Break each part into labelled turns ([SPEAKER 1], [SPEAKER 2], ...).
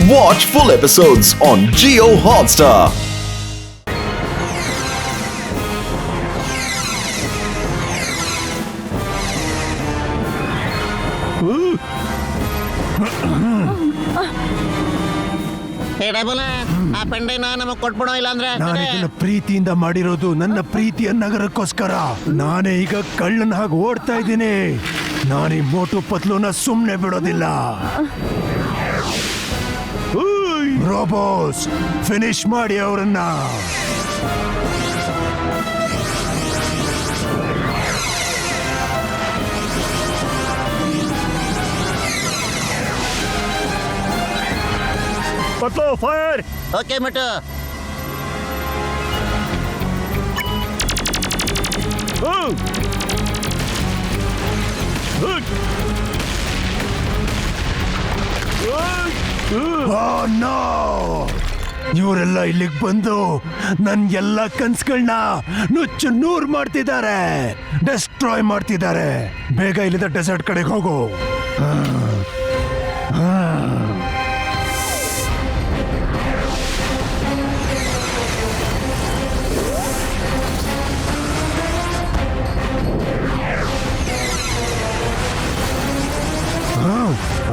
[SPEAKER 1] Watch full episodes on Jio Hotstar.
[SPEAKER 2] ಆ ಪೆಂಡೆನ ನಮಗ್ ಕೊಟ್ಬಿಡೋ ಇಲ್ಲ ಅಂದ್ರೆ
[SPEAKER 3] ನಾನು ಇದನ್ನ ಪ್ರೀತಿಯಿಂದ ಮಾಡಿರೋದು ನನ್ನ ಪ್ರೀತಿಯ ನಗರಕ್ಕೋಸ್ಕರ. ನಾನೇ ಈಗ ಕಳ್ಳನ ಹಾಗೆ ಓಡ್ತಾ ಇದ್ದೀನಿ. ನಾನೀ ಮೋಟು ಪತ್ಲೂನ ಸುಮ್ನೆ ಬಿಡೋದಿಲ್ಲ. ರೋಬೋಸ್, ಫಿನಿಶ್ ಮಾಡಿ ಅವರನ್ನ. ಪತ್ಲು ಫೈರ್.
[SPEAKER 2] ಓಕೆ ಮಟು.
[SPEAKER 3] ಇವರೆಲ್ಲ ಇಲ್ಲಿಗೆ ಬಂದು ನನ್ ಎಲ್ಲ ಕನ್ಸುಗಳನ್ನ ನುಚ್ಚು ನೂರ್ ಮಾಡ್ತಿದ್ದಾರೆ, ಡೆಸ್ಟ್ರಾಯ್ ಮಾಡ್ತಿದ್ದಾರೆ. ಬೇಗ ಇಲ್ಲಿಂದ ಡೆಸರ್ಟ್ ಕಡೆಗೆ ಹೋಗು.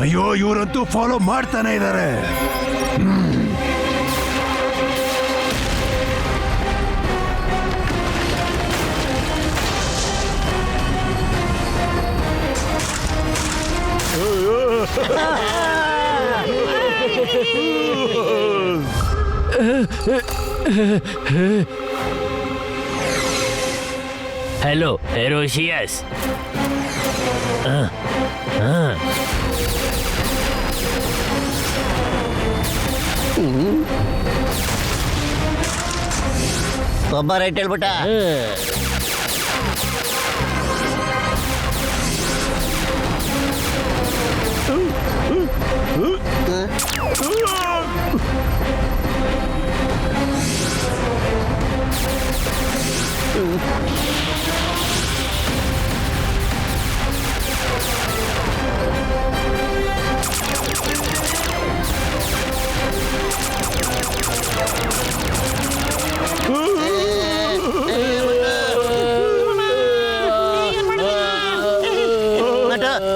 [SPEAKER 3] ಅಯ್ಯೋ, ಇವರಂತೂ ಫಾಲೋ ಮಾಡ್ತಾನೆ ಇದ್ದಾರೆ.
[SPEAKER 4] Hello, Erosius.
[SPEAKER 2] ಒಬ್ಬ ರೈಟ್ ಹೇಳ್ಬಿಟ್ಟ.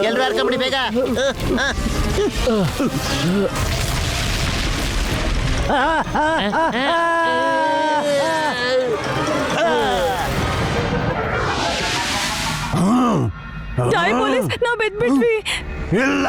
[SPEAKER 2] ಎಲ್ರು ಹರ್ಕೊಂಬಿಡಿ ಬೇಗ.
[SPEAKER 5] ಜಾಯ್ ಪೊಲೀಸ್, ನಾವು ಬೆದ್ಬಿಟ್ವಿ.
[SPEAKER 3] ಇಲ್ಲ,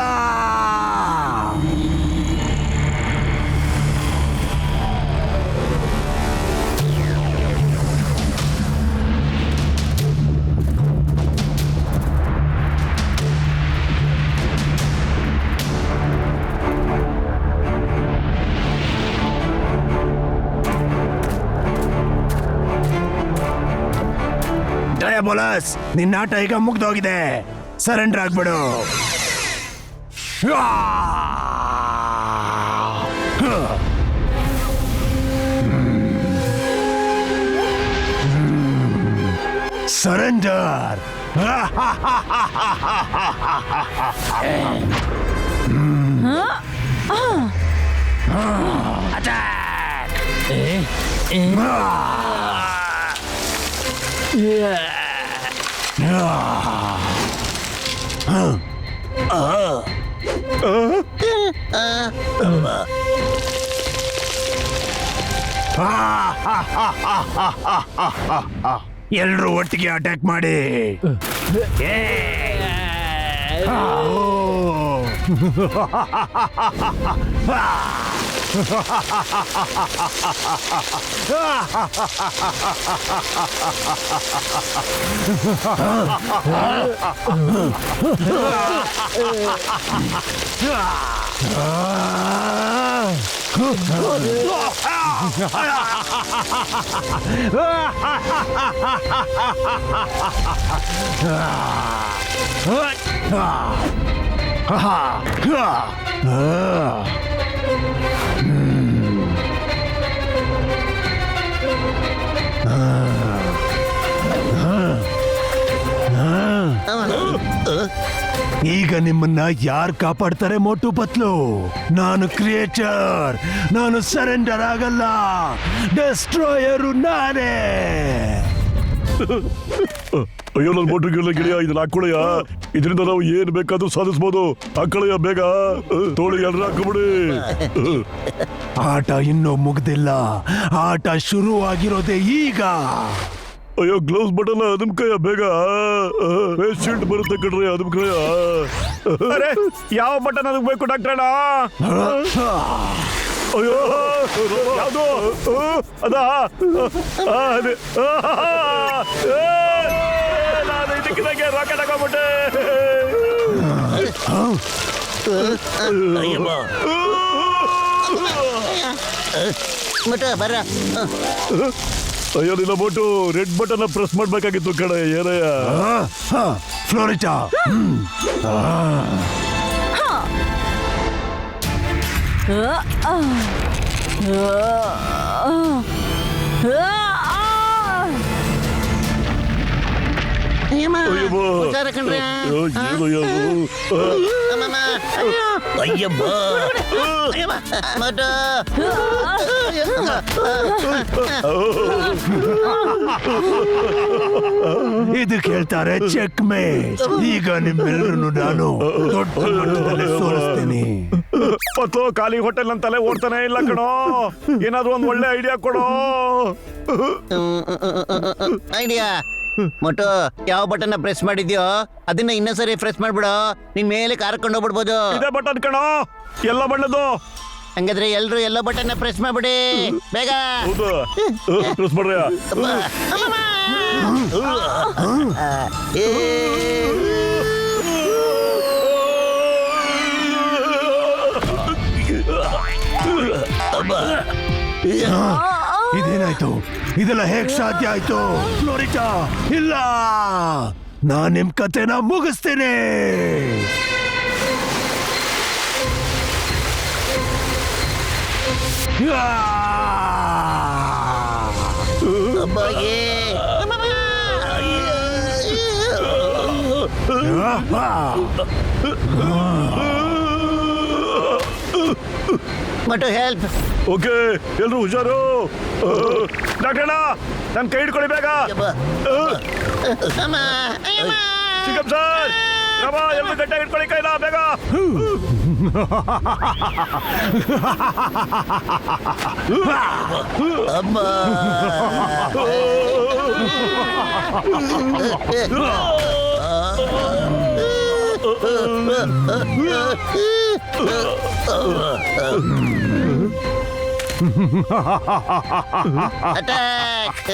[SPEAKER 3] ಡಯಾಬೋಲಸ್, ನಿನ್ನ ಆಟ ಈಗ ಮುಗ್ದೋಗಿದೆ. ಸರೆಂಡರ್ ಆಗ್ಬಿಡು. ಸರೆಂಡರ್. ಎಲ್ರೂ ಒಟ್ಟಿಗೆ ಅಟ್ಯಾಕ್ ಮಾಡಿ. ಈಗ ನಿಮ್ಮನ್ನ ಯಾರು ಕಾಪಾಡ್ತಾರೆ ಮೋಟು ಪತ್ಲು? ನಾನು ಕ್ರಿಯೇಟರ್, ನಾನು ಸರೆಂಡರ್ ಆಗಲ್ಲ. ಡೆಸ್ಟ್ರಾಯರು ನಾನೇ.
[SPEAKER 6] ಅಯ್ಯೋ ನನ್ನ ಮೋಟ್ರಿಗೆಲ್ಲ ಗಿಳಿಯ ಇದನ್ನ ಹಾಕೊಳ್ಳಯ್ಯ. ಇದರಿಂದ ನಾವು ಏನ್ ಬೇಕಾದ್ರೂ ಸಾಧಿಸ್ಬೋದು. ಹಾಕೊಳ್ಳಯ್ಯ ಬೇಗ. ತೋಳಿ ಎಲ್ಲರೂ ಹಾಕೊಬಿಡಿ.
[SPEAKER 3] ಆಟ ಇನ್ನೂ ಮುಗ್ದಿಲ್ಲ. ಆಟ ಶುರುವಾಗಿರೋದೇ ಈಗ.
[SPEAKER 6] ಅಯ್ಯೋ ಗ್ಲೌಸ್ ಬಟನ್ ಅದಮ್ಕಯ್ಯ ಬೇಗ. ಫೇಸ್ ಶೀಲ್ಡ್ ಬರುತ್ತೆ ಕಣ್ರಿ ಅದಮ್ಕಯ್ಯ. ಅರೆ ಯಾವ ಬಟನ್ ಅದಕ್ಕೆ ಬೇಕು ಡಾಕ್ಟ್ರಣ್ಣ? ಅಯ್ಯೋ ಯಾವುದು ಅದಾ? ನಾನು ಇದಕ್ಕಿದಂಗೆ ರಾಕೆಟ್ ಹಾಕೊಂಡ್ಬಿಟ್ಟೆ.
[SPEAKER 2] ಮಟು ಬರ್ರ.
[SPEAKER 6] ಅಯ್ಯೋ ನಿನ್ನ ಬೋಟು ರೆಡ್ ಬಟನ್ ಪ್ರೆಸ್ ಮಾಡ್ಬೇಕಾಗಿತ್ತು ಕಡೆ ಏನಯ್ಯ.
[SPEAKER 3] ಫ್ಲೋರಿಟಾ,
[SPEAKER 2] ಹುಷಾರ ಕಣ್ರಿ. ಮಟು
[SPEAKER 3] ಇದಕ್ಕೆ ಹೇಳ್ತಾರೆ ಚೆಕ್ ಮೇಟ್. ಈಗ ನಿಮ್ಮೆಲ್ಲರನ್ನು ನಾನು ದೊಡ್ಡ ಮಟ್ಟದಲ್ಲಿ ಸೋಲಿಸ್ತೀನಿ.
[SPEAKER 6] ಪತ್ತು ಖಾಲಿ ಹೋಟೆಲ್ ಅಂತಲೇ ಓಡ್ತಾನೆ ಇಲ್ಲ ಕಣೋ. ಏನಾದ್ರು ಒಂದ್ ಒಳ್ಳೆ ಐಡಿಯಾ ಕೊಡೋ.
[SPEAKER 2] ಐಡಿಯಾ ಮಟು, ಯಾವ ಬಟನ್ ಪ್ರೆಸ್ ಮಾಡಿದ್ಯೋ ಅದನ್ನ ಇನ್ನೊಂದ್ಸರಿ ಪ್ರೆಸ್ ಮಾಡ್ಬಿಡು. ನಿನ್ ಮೇಲೆ ಕಾರ್ಕೊಂಡು ಹೋಗ್ಬಿಡ್ಬೋದು.
[SPEAKER 6] ಇದೇ ಬಟನ್ ಕಣೋ, ಎಲ್ಲ ಬಣ್ಣದ್ದು.
[SPEAKER 2] ಹಂಗಾದ್ರೆ ಎಲ್ರು ಎಲ್ಲೋ ಬಟನ್ ಪ್ರೆಸ್ ಮಾಡ್ಬಿಡಿ ಬೇಗ.
[SPEAKER 6] ಹೌದು ಪ್ರೆಸ್ ಮಾಡ್ರಿ.
[SPEAKER 3] ಇದೇನಾಯ್ತು? ಇದೆಲ್ಲ ಹೇಗ್ ಸಾಧ್ಯ ಆಯ್ತು? ಫ್ಲೋರಿಟಾ, ಇಲ್ಲ, ನಾನ್ ನಿಮ್ ಕತೆನ ಮುಗಿಸ್ತೇನೆ.
[SPEAKER 2] ಮಟು ಹೆಲ್ಪ್.
[SPEAKER 6] ಓಕೆ ಎಲ್ರು ಹುಷಾರು. ಡಾಕ್ಟರ್ ನನ್ ಕೈ ಹಿಡ್ಕೊಳ್ಳಿ ಬೇಗ. ಚಿಕಪ್ ಸರ್ ರಮ ಎಲ್ರು ಗಟ್ಟಾಗಿ ಹಿಡ್ಕೊಳ್ಳಿ ಕೈನ ಬೇಗ.
[SPEAKER 2] ಅಟ್ಯಾಕ್.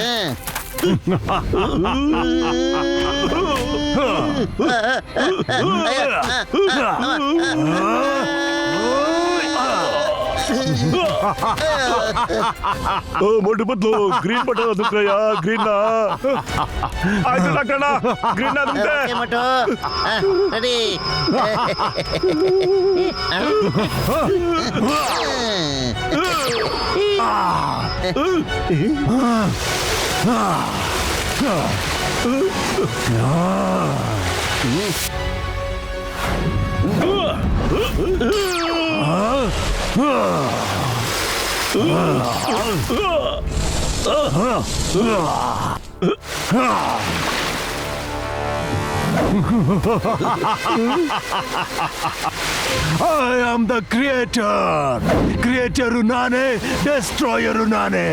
[SPEAKER 6] ಮೊಟ್ಟ ಬದಲು ಗ್ರೀನ್ ಬಟನ್ ಅದಕ್ಕಯ್ಯ. ಗ್ರೀನ್ ಆಯ್ತು ಡಾಕ್ಟರ್ ಗ್ರೀನ್ ಅದಕ್ಕೆ.
[SPEAKER 2] ಮಟು ready.
[SPEAKER 3] I am the creator. Creator ನಾನೇ, ಡೆಸ್ಟ್ರಾಯರು ನಾನೇ.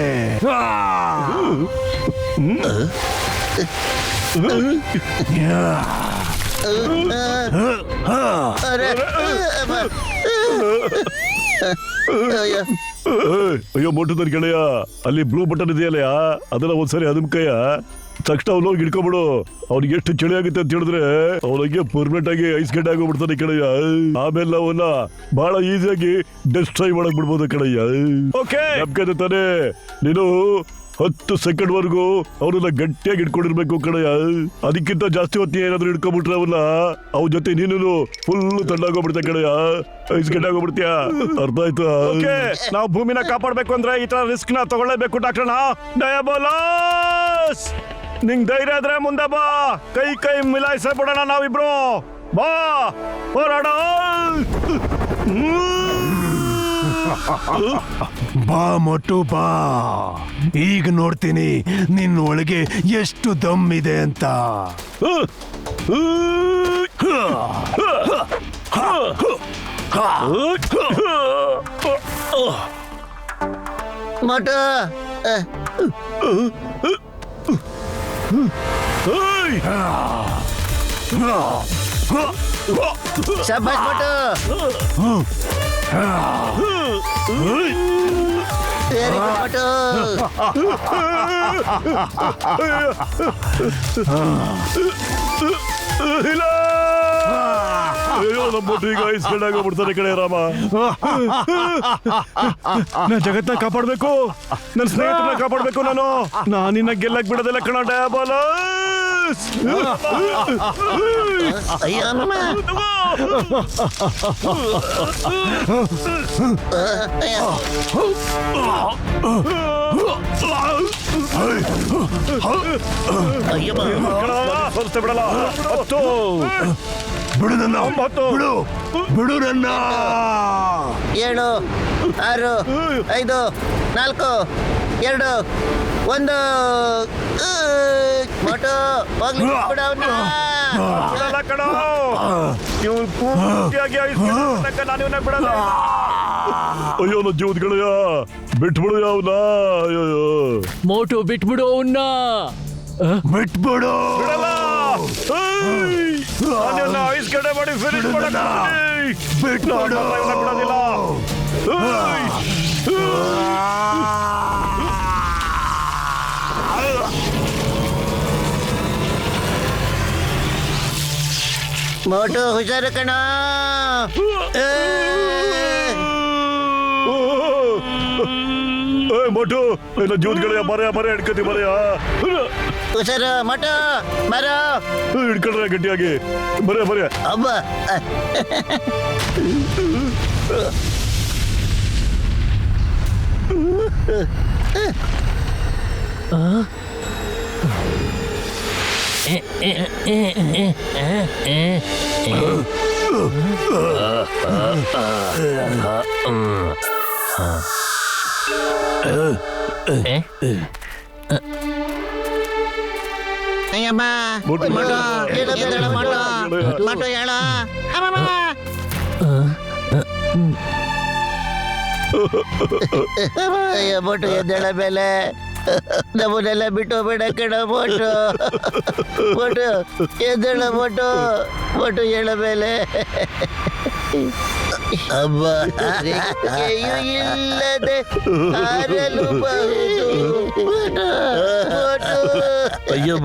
[SPEAKER 6] ಅಯ್ಯೋ ಮೊಟ್ಟದ ಗೆಳೆಯ, ಅಲ್ಲಿ ಬ್ಲೂ ಬಟನ್ ಇದೆಯಲ್ಲ ಅದನ್ನ ಒಂದ್ಸರಿ ಅದಮ್ಕಯ್ಯ. ತಕ್ಷಣ ಅವ್ನು ಹೋಗಿ ಹಿಡ್ಕೊಬಿಡು. ಅವ್ನಿಗೆ ಎಷ್ಟು ಚಳಿ ಆಗುತ್ತೆ ಅಂತ ಹೇಳಿದ್ರೆ ಅವನಿಗೆ ಪರ್ಮನೆಂಟ್ ಆಗಿ ಐಸ್ ಗಡ್ಡೆ ಆಗೋಗ್ಬಿಡ್ತಾನೆ ಕಣಯ್ಯ. ಆಮೇಲೆ ಅವನ್ನ ಬಹಳ ಈಸಿಯಾಗಿ ಡೆಸ್ಟ್ರಾಯ್ ಮಾಡಕ್ ಬಿಡ್ಬೋದು ಕಣಯ್ಯ. ಓಕೆ ತಾನೆ ನೀನು 10 ಸೆಕೆಂಡ್ ವರ್ಗು ಅವ್ರನ್ನ ಗಟ್ಟಿಯಾಗಿ ಹಿಡ್ಕೊಂಡಿರ್ಬೇಕು ಕಣಯ್ಯ. ಅದಕ್ಕಿಂತ ಜಾಸ್ತಿ ಹೊತ್ತಿ ಏನಾದ್ರು ಹಿಡ್ಕೊಂಡ್ಬಿಟ್ರೆ ಅವನ್ನ ಅವ್ರ ಜೊತೆ ನೀನು ಫುಲ್ ತಣ್ಣಾಗೋಗ್ಬಿಡ್ತಾ ಕಣಯ್ಯ. ಐಸ್ ಗಡ್ಡೆ ಆಗೋಗ್ಬಿಡ್ತೀಯ. ಅರ್ಥ ಆಯ್ತಾ? ನಾವು ಭೂಮಿನ ಕಾಪಾಡ್ಬೇಕು ಅಂದ್ರೆ ಈ ತರ ರಿಸ್ಕ್ ನ ತಗೊಳ್ಳೇಬೇಕು ಡಾಕ್ಟರ್ನ. ಡಯಾಬೋಲಾಸ್, ನಿಂಗ್ ಧೈರ್ಯ ಇದ್ರೆ ಮುಂದೆ ಬಾ. ಕೈ ಕೈ ಮಿಲಾಯಿಸ ಬಿಡೋಣ ನಾವಿಬ್ರು. ಬಾ ಹೋರಾಡ.
[SPEAKER 3] ಬಾ ಮೊಟ್ಟು ಬಾ, ಈಗ ನೋಡ್ತೀನಿ ನಿನ್ನ ಒಳಗೆ ಎಷ್ಟು ದಮ್ ಇದೆ ಅಂತ.
[SPEAKER 2] ಮೋಟು ಶಬ್ಬಾಸ್ ಮೋಟು. Very good Motu.
[SPEAKER 6] ಇಲ್ಲ, ಅಯ್ಯೋ ನಮ್ಮ ಮೊಟ್ಟು ಈಗ ಐಸ್ಕೊಂಡಾಗೋಗ್ಬಿಡ್ತಾನೆ ಕಡೆ ರಾಮ. ನಾ ಜಗತ್ನ ಕಾಪಾಡ್ಬೇಕು, ನನ್ನ ಸ್ನೇಹಿತರನ್ನ ಕಾಪಾಡ್ಬೇಕು. ನಾನು ನಿನ್ನ ಗೆಲ್ಲಕ್ ಬಿಡೋದಿಲ್ಲ ಕಣ ಡಯಾಬೋಲಸ್.
[SPEAKER 2] ಅಯ್ಯೋ ಅಮ್ಮ. ಅಯ್ಯೋ
[SPEAKER 6] ಸೋಲ್ತೆ ಬಿಡಲ್ಲ. ಹತ್ತು,
[SPEAKER 3] ಬಿಡು ನನ್ನ,
[SPEAKER 6] ಒಂಬತ್ತು,
[SPEAKER 3] ಬಿಡು ಬಿಡು ನನ್ನ.
[SPEAKER 2] 7 6 5 4 2 1. ಮೋಟು ಹೋಗ್ಲಿ ಬಿಡು ಅವ್ನ.
[SPEAKER 6] ಬಿಡಲ್ಲ ಕಣ. ನೀವು ಪೂರ್ತಿಯಾಗಿ ಐಸ್ಕೊಂಡ ನಾನು ಇವನ್ನ ಬಿಡಲ್ಲ. ಅಯ್ಯೋ ನನ್ನ ಜೀವದ ಗೆಳೆಯ, ಬಿಟ್ಬಿಡು ಅವನ. ಅಯ್ಯೋ
[SPEAKER 4] ಮೋಟು ಬಿಟ್ಬಿಡು ಅವನ್ನ.
[SPEAKER 3] ಬಿಟ್ಬಿಡು.
[SPEAKER 6] ಬಿಡಲ್ಲ. ಐಸ್ ಗಡ್ಡೆ ಮಾಡಿ ಫಿನಿಶ್ ಮಾಡಕ್ಕೆ
[SPEAKER 3] ಬಿಟ್ಬಿಡು.
[SPEAKER 6] ಬಿಡೋದಿಲ್ಲ.
[SPEAKER 2] ಮೋಟು ಹುಷಾರು ಕಣ.
[SPEAKER 6] ಮೊಟ್ಟು ಇಲ್ಲ ಜೂದ್ ಗೆಳೆಯ, ಬರ ಹಿಡ್ಕತಿ ಬರೆಯ.
[SPEAKER 2] ಹುಷಾರು ಮೋಟು ಬರೋ.
[SPEAKER 6] ಹಿಡ್ಕೊಂಡ್ರೆ ಗಟ್ಟಿಯಾಗಿ ಬರೆಯ.
[SPEAKER 2] ಅಬ್ಬ ಅಯ್ಯಮ್ಮ.
[SPEAKER 6] ಮೋಟು,
[SPEAKER 2] ಮೋಟು ಹೇಳು ಬೇಡ ಮೋಟು. ಮೋಟು ಹೇಳ. ಅಯ್ಯೋ ಮೋಟು ಎದ್ದೇಳ ಮೇಲೆ ನಮ್ಮನ್ನೆಲ್ಲ ಬಿಟ್ಟು ಬೇಡ ಕಣ ಮೋಟು. ಮೋಟು ಎದ್ದೇಳ ಮೋಟು. ಮೋಟು ಹೇಳ ಮೇಲೆ ಅಬ್ಬ ರೆಕ್ಕೆಯೂ ಇಲ್ಲದೆ ಹಾರಲುಬಹುದು. ಅಯ್ಯೋ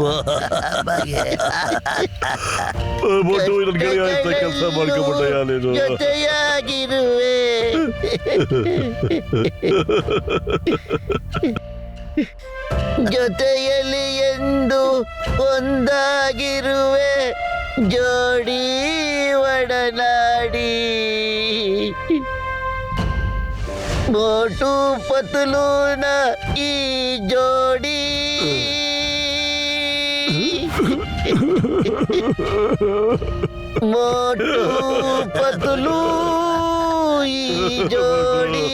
[SPEAKER 6] ಮೊಟ್ಟು ನನ್ನ ಗೆಳೆಯ ಅಂತ ಕೆಲಸ ಮಾಡ್ಕೊಂಡ್ಬಿಟ್ಟಯ್ಯ ನೀನು.
[SPEAKER 2] ಜೊತೆಯಾಗಿರುವೆ. ಜೊತೆಯಲ್ಲಿ ಎಂದು ಒಂದಾಗಿರುವೆ, ಜೋಡಿ ಒಡನಾಡಿ. ಮೋಟು ಪತಲೂನ ಈ ಜೋಡಿ. ಮೋಟು ಪತಲೂ ಈ ಜೋಡಿ.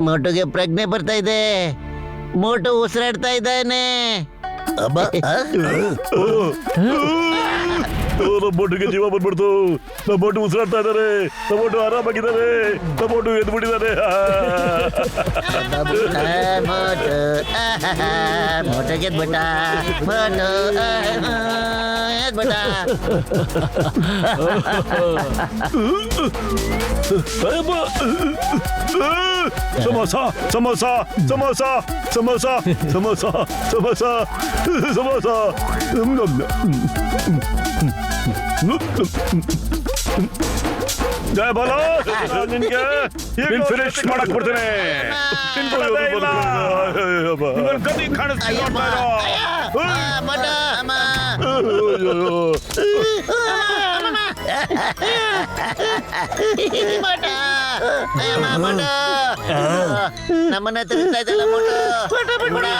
[SPEAKER 2] ಮೋಟುಗೆ ಪ್ರಜ್ಞೆ ಬರ್ತಾ ಇದೆ. ಮೋಟು ಉಸಿರಾಡ್ತಾ ಇದ್ದಾನೆ.
[SPEAKER 6] ನಮ್ಮ ಮೊಟ್ಟಿಗೆ ಜೀವ ಬಂದ್ಬಿಡ್ತು. ನಮ್ಮ ಮೊಟ್ಟು ಉಸಿರಾಡ್ತಾ ಇದ್ದಾರೆ. ನಮ್ಮ ಮೊಟ್ಟು ಆರಾಮಾಗಿದ್ದಾರೆ. ನಮ್ಮ ಮೊಟ್ಟು ಎದ್ಬಿಟ್ಟಿದ್ದಾರೆ.
[SPEAKER 2] ಮೋಟು ಗೆದ್ಬಿಟ್ಟ. ಮೋಟು ಎದ್ಬಿಟ್ಟ.
[SPEAKER 6] ಸಮೋಸ ಸಮೋಸ ಸಮೋಸ ಸಮೋಸ ಸಮೋಸ ಸಮೋಸ ಸಮೋಸ. ಜಯ ಬಾಲ, ನಿನ್ಗೆ ಫಿನಿಶ್ ಮಾಡಕ್ ಬಿಡ್ತೇನೆ. ಗತಿ ಕಾಣಿಸ್ತಾ
[SPEAKER 2] ಮೋಟು ಅಮ್ಮ. ಮೋಟು ಮೋಟು ನಮ್ಮನ್ನ ತಿರುಗ್ತಾ ಇದ್ದಲ್ಲ ಮೋಟು ಮೋಟು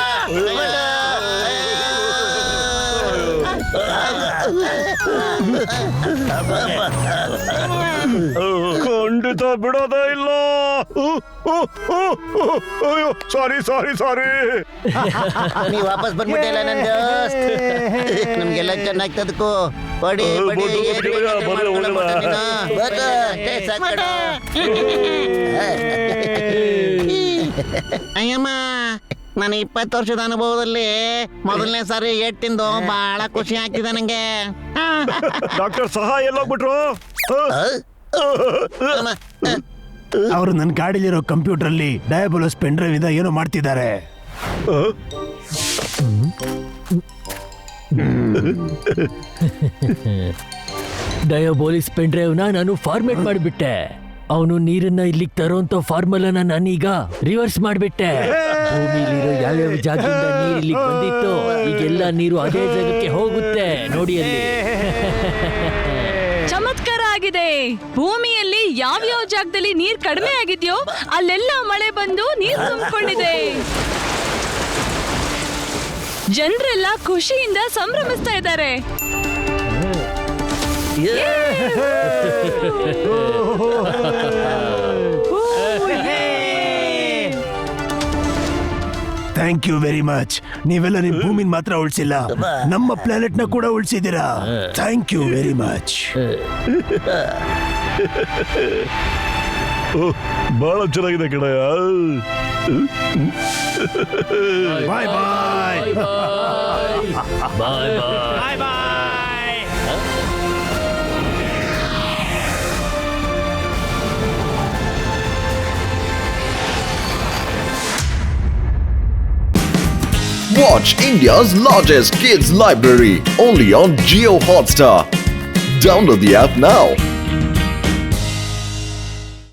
[SPEAKER 6] ಖಂಡಿತ ಬಿಡೋದೇ ಇಲ್ಲ. ಅಯ್ಯೋ ಸಾರಿ ಸಾರಿ ಸಾರಿ.
[SPEAKER 2] ನೀ ವಾಪಸ್ ಬಂದ್ಬಿಟ್ಟಿಲ್ಲ ನನ್ ದೋಸ್ತ್. ನಮ್ಗೆಲ್ಲ ಚೆನ್ನಾಗ್ತದಕ್ಕೂ ಬಡಿ ಬಡಿ ಅಯ್ಯಮ್ಮ ನನ್ನ 20 ವರ್ಷದ ಅನುಭವದಲ್ಲಿ ಮೊದಲನೇ ಸಾರಿ ಏಟ್ಟಿಂದು ಬಹಳ ಖುಷಿ ಆಗ್ತಿದೆ ನಂಗೆ.
[SPEAKER 6] ಡಾಕ್ಟರ್ ಸಹಾಯ ಎಲ್ಲೋಗ್ಬಿಟ್ರು?
[SPEAKER 3] ಅವರು ನನ್ನ ಗಾಡಿಲಿರೋ ಕಂಪ್ಯೂಟರ್ ಅಲ್ಲಿ ಡಯಾಬೋಲಸ್ ಪೆನ್ ಡ್ರೈವ್ ಇಂದ ಏನೋ ಮಾಡ್ತಿದ್ದಾರೆ.
[SPEAKER 4] ಡಯಾಬೋಲಿಸ್ ಪೆನ್ ಡ್ರೈವ್ ನಾನು ಫಾರ್ಮೇಟ್ ಮಾಡಿಬಿಟ್ಟೆ. ಅವನು ನೀರನ್ನ ಇಲ್ಲಿಗೆ ತರೋಂತ ಫಾರ್ಮುಲಾನ ನಾನೀಗ ರಿವರ್ಸ್ ಮಾಡ್ಬಿಟ್ಟೆ. ಭೂಮಿಲಿರೋ ಯಾವ್ಯಾವ ಜಾಗದಿಂದ ನೀರು ಇಲ್ಲಿಗೆ ಬಂದಿತ್ತು, ಈಗೆಲ್ಲ ನೀರು ಅದೇ ಜಾಗಕ್ಕೆ ಹೋಗುತ್ತೆ. ನೋಡಿ ಅಲ್ಲಿ
[SPEAKER 5] ಚಮತ್ಕಾರ ಆಗಿದೆ. ಭೂಮಿಯಲ್ಲಿ ಯಾವ್ಯಾವ ಜಾಗದಲ್ಲಿ ನೀರ್ ಕಡಿಮೆ ಆಗಿದ್ಯೋ ಅಲ್ಲೆಲ್ಲ ಮಳೆ ಬಂದು ನೀರ್ ತುಂಬಿಕೊಂಡಿದೆ. ಜನರೆಲ್ಲ ಖುಷಿಯಿಂದ ಸಂಭ್ರಮಿಸ್ತಾ ಇದ್ದಾರೆ.
[SPEAKER 3] Thank you very much. ನೀವೆಲ್ಲ ನಿಮ್ ಭೂಮಿನ ಮಾತ್ರ ಉಳಿಸಿಲ್ಲ, ನಮ್ಮ ಪ್ಲಾನೆಟ್ ನ ಕೂಡ ಉಳಿಸಿದ್ದೀರಾ. Thank you very much.
[SPEAKER 6] ಬಹಳ ಚೆನ್ನಾಗಿದೆ ಕಣಯ್ಯ.
[SPEAKER 3] ಬಾಯ್ ಬಾಯ್
[SPEAKER 4] ಬಾಯ್ ಬಾಯ್.
[SPEAKER 1] Watch India's largest kids library only on Jio Hotstar. Download the app now.